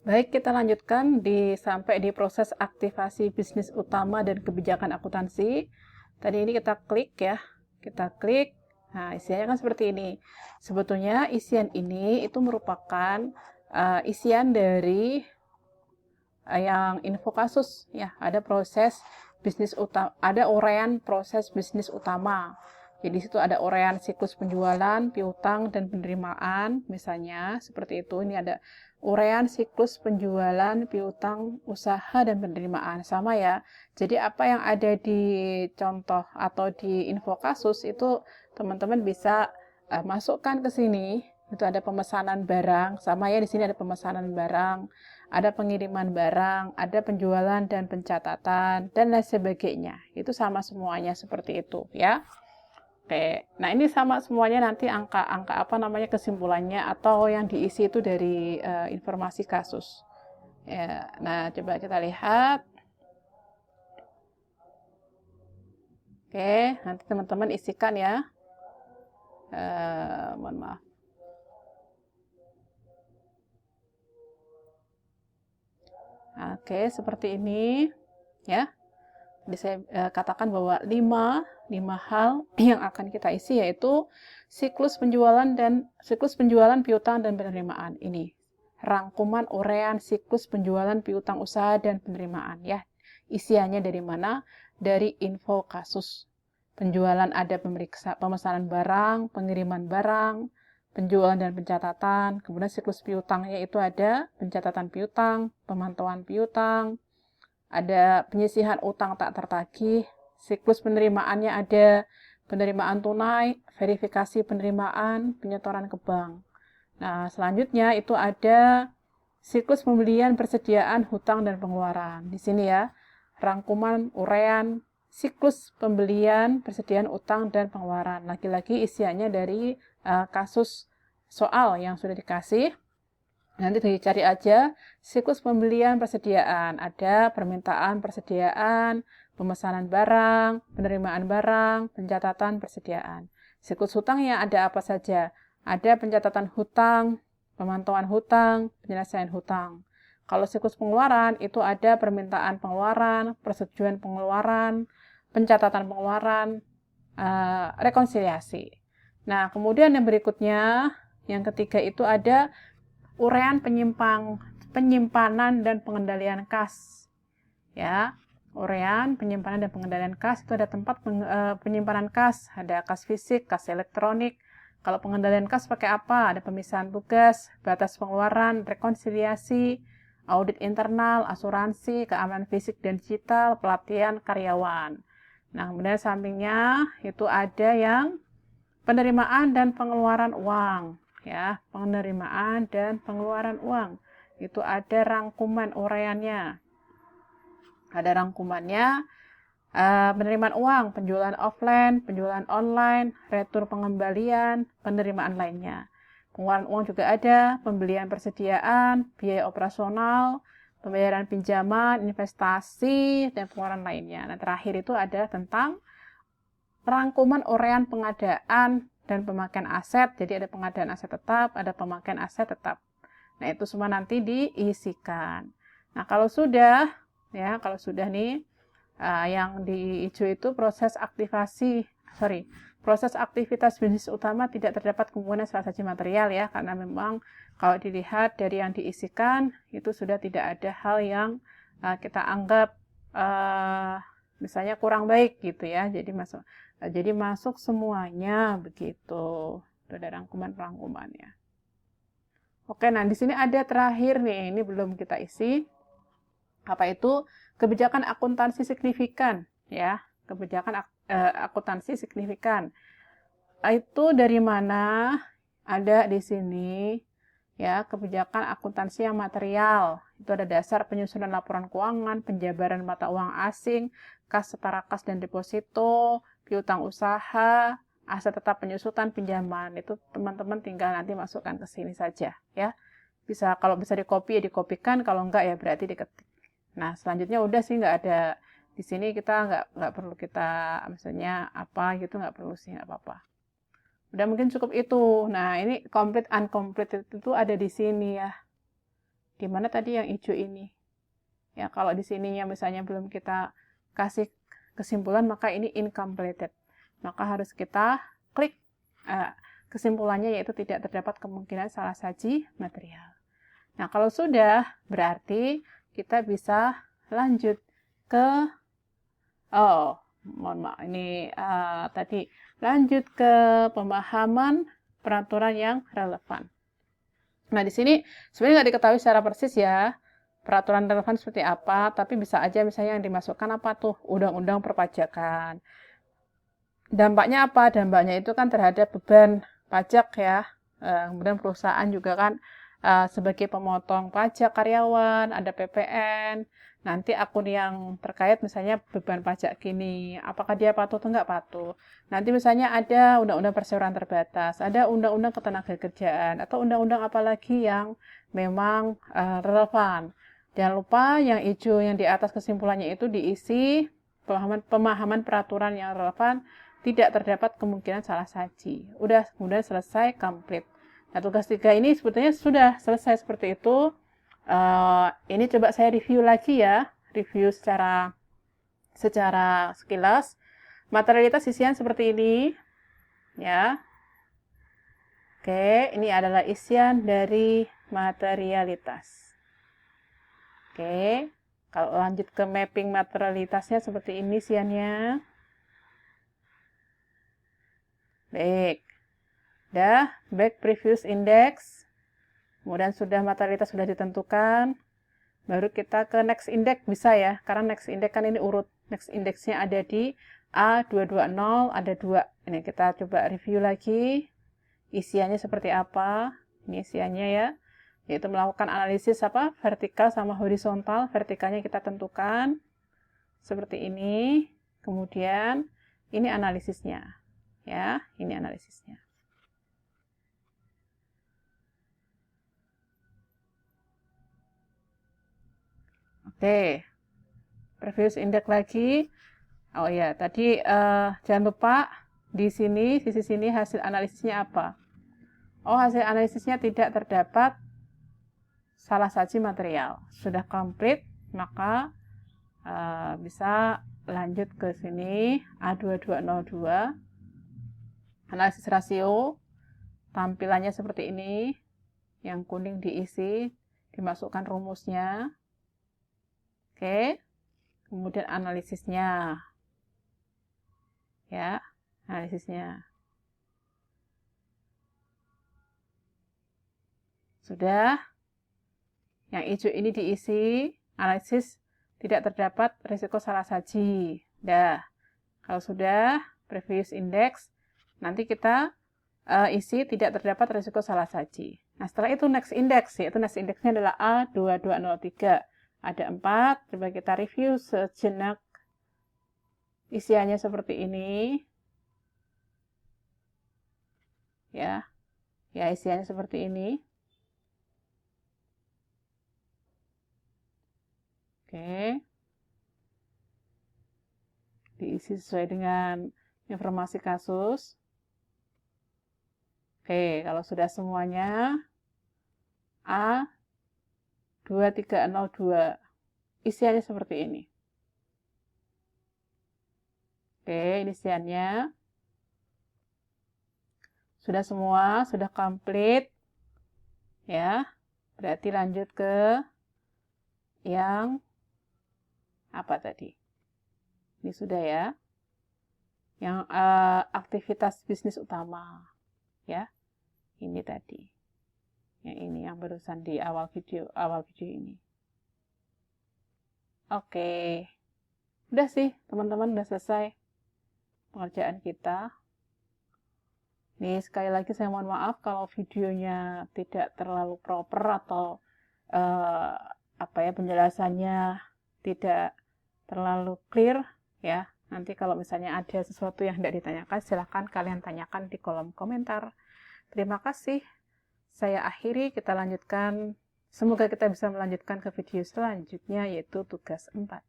Baik, kita lanjutkan sampai di proses aktivasi bisnis utama dan kebijakan akuntansi. Tadi ini kita klik ya. Kita klik. Nah, isiannya kan seperti ini. Sebetulnya isian ini itu merupakan isian dari yang info kasus ya. Ada proses bisnis utama, ada uraian proses bisnis utama. Jadi situ ada uraian siklus penjualan, piutang, dan penerimaan, misalnya seperti itu. Ini ada uraian siklus penjualan, piutang, usaha, dan penerimaan. Sama ya. Jadi apa yang ada di contoh atau di info kasus itu teman-teman bisa masukkan ke sini. Itu ada pemesanan barang, sama ya, di sini ada pemesanan barang, ada pengiriman barang, ada penjualan dan pencatatan, dan lain sebagainya. Itu sama semuanya seperti itu ya. Oke, nah ini sama semuanya, nanti angka-angka apa namanya kesimpulannya atau yang diisi itu dari informasi kasus. Ya, nah coba kita lihat. Oke, nanti teman-teman isikan ya. Mohon maaf. Oke, seperti ini ya. Jadi saya katakan bahwa 5 hal yang akan kita isi, yaitu siklus penjualan, piutang, dan penerimaan. Ini rangkuman uraian siklus penjualan, piutang, usaha, dan penerimaan ya. Isiannya dari mana? Dari info kasus. Penjualan ada pemesanan barang, pengiriman barang, penjualan dan pencatatan. Kemudian siklus piutangnya itu ada pencatatan piutang, pemantauan piutang, ada penyisihan utang tak tertagih. Siklus penerimaannya ada penerimaan tunai, verifikasi penerimaan, penyetoran ke bank. Nah, selanjutnya itu ada siklus pembelian, persediaan, hutang, dan pengeluaran. Di sini ya, rangkuman uraian siklus pembelian, persediaan, utang, dan pengeluaran. Lagi-lagi isiannya dari kasus soal yang sudah dikasih. Nanti dicari aja siklus pembelian, persediaan. Ada permintaan, persediaan, pemesanan barang, penerimaan barang, pencatatan, persediaan. Siklus hutangnya ada apa saja? Ada pencatatan hutang, pemantauan hutang, penyelesaian hutang. Kalau siklus pengeluaran itu ada permintaan pengeluaran, persetujuan pengeluaran, pencatatan pengeluaran, rekonsiliasi. Nah, kemudian yang berikutnya, yang ketiga itu ada uraian penyimpanan dan pengendalian kas. Ya, uraian penyimpanan dan pengendalian kas itu ada tempat penyimpanan kas, ada kas fisik, kas elektronik. Kalau pengendalian kas pakai apa? Ada pemisahan tugas, batas pengeluaran, rekonsiliasi, audit internal, asuransi, keamanan fisik dan digital, pelatihan karyawan. Nah, kemudian sampingnya itu ada yang penerimaan dan pengeluaran uang. Ya, penerimaan dan pengeluaran uang. Itu ada rangkuman uraiannya. Ada rangkumannya. Penerimaan uang, penjualan offline, penjualan online, retur pengembalian, penerimaan lainnya. Pengeluaran uang juga ada, pembelian persediaan, biaya operasional, pembayaran pinjaman, investasi, dan pengeluaran lainnya. Nah, terakhir itu ada tentang rangkuman uraian pengadaan dan pemakaian aset. Jadi ada pengadaan aset tetap, ada pemakaian aset tetap. Nah, itu semua nanti diisikan. Nah, kalau sudah nih, yang di hijau itu proses aktivitas bisnis utama tidak terdapat kemungkinan salah satu material ya, karena memang kalau dilihat dari yang diisikan itu sudah tidak ada hal yang kita anggap misalnya kurang baik gitu ya. Jadi masuk semuanya begitu. Itu ada rangkumannya. Oke, nah di sini ada terakhir nih, ini belum kita isi. Apa itu? Kebijakan akuntansi signifikan ya. Kebijakan akuntansi signifikan. Itu dari mana? Ada di sini ya, kebijakan akuntansi yang material. Itu ada dasar penyusunan laporan keuangan, penjabaran mata uang asing, kas setara kas dan deposito, piutang usaha, aset tetap penyusutan pinjaman. Itu teman-teman tinggal nanti masukkan ke sini saja ya. Kalau bisa dikopi ya dikopikan, kalau enggak ya berarti diketik. Nah, selanjutnya udah sih, nggak ada di sini, kita nggak perlu kita misalnya apa gitu, nggak perlu sih, nggak apa-apa. Udah mungkin cukup itu. Nah, ini complete uncomplete itu ada di sini ya. Di mana tadi yang hijau ini? Ya, kalau di sininya misalnya belum kita kasih kesimpulan, maka ini incompleted. Maka harus kita klik kesimpulannya, yaitu tidak terdapat kemungkinan salah saji material. Nah, kalau sudah, berarti kita bisa lanjut ke mohon maaf, ini tadi lanjut ke pemahaman peraturan yang relevan. Nah, di sini sebenarnya nggak diketahui secara persis ya, peraturan relevan seperti apa, tapi bisa aja misalnya yang dimasukkan apa tuh, undang-undang perpajakan. Dampaknya apa? Dampaknya itu kan terhadap beban pajak ya. Kemudian perusahaan juga kan sebagai pemotong pajak karyawan, ada PPN. Nanti akun yang terkait misalnya beban pajak gini, apakah dia patuh atau enggak patuh. Nanti misalnya ada undang-undang perseroan terbatas, ada undang-undang ketenagakerjaan, atau undang-undang apa lagi yang memang relevan. Jangan lupa yang hijau yang di atas kesimpulannya itu diisi pemahaman peraturan yang relevan, tidak terdapat kemungkinan salah saji. Udah, kemudian selesai, complete. Nah, tugas 3 ini sebetulnya sudah selesai seperti itu. Ini coba saya review lagi ya, review secara sekilas. Materialitas isian seperti ini, ya. Oke, ini adalah isian dari materialitas. Oke, kalau lanjut ke mapping materialitasnya seperti ini isiannya. Baik, dah back previous index. Kemudian sudah materialitas sudah ditentukan, baru kita ke next index bisa ya, karena next index kan ini urut. Next indexnya ada di A220, ada 2. Ini kita coba review lagi, isiannya seperti apa. Ini isiannya ya, yaitu melakukan analisis vertikal sama horizontal. Vertikalnya kita tentukan, seperti ini. Kemudian ini analisisnya, ya, ini analisisnya. Oke, previous index lagi. Oh ya, tadi jangan lupa di sini, sisi sini hasil analisisnya apa? Oh, hasil analisisnya tidak terdapat salah saji material. Sudah komplit, maka bisa lanjut ke sini, A2202. Analisis rasio, tampilannya seperti ini. Yang kuning diisi, dimasukkan rumusnya. Oke, kemudian analisisnya, ya, analisisnya. Sudah, yang hijau ini diisi, analisis tidak terdapat risiko salah saji. Dah, kalau sudah, previous index, nanti kita isi tidak terdapat risiko salah saji. Nah, setelah itu next index, yaitu next indexnya adalah A2203. Ada 4, coba kita review sejenak isiannya seperti ini. Ya, isiannya seperti ini. Oke. Diisi sesuai dengan informasi kasus. Oke, kalau sudah semuanya, A2302. Isiannya seperti ini. Oke, ini isiannya. Sudah semua, sudah komplit. Ya, berarti lanjut ke yang apa tadi? Ini sudah ya. Yang aktivitas bisnis utama. Ya, ini tadi. Yang ini yang barusan di awal video ini. Oke. Udah sih, teman-teman, udah selesai pengerjaan kita. Nih, sekali lagi saya mohon maaf kalau videonya tidak terlalu proper atau penjelasannya tidak terlalu clear ya. Nanti kalau misalnya ada sesuatu yang tidak ditanyakan, silahkan kalian tanyakan di kolom komentar. Terima kasih. Saya akhiri, kita lanjutkan. Semoga kita bisa melanjutkan ke video selanjutnya, yaitu tugas 4.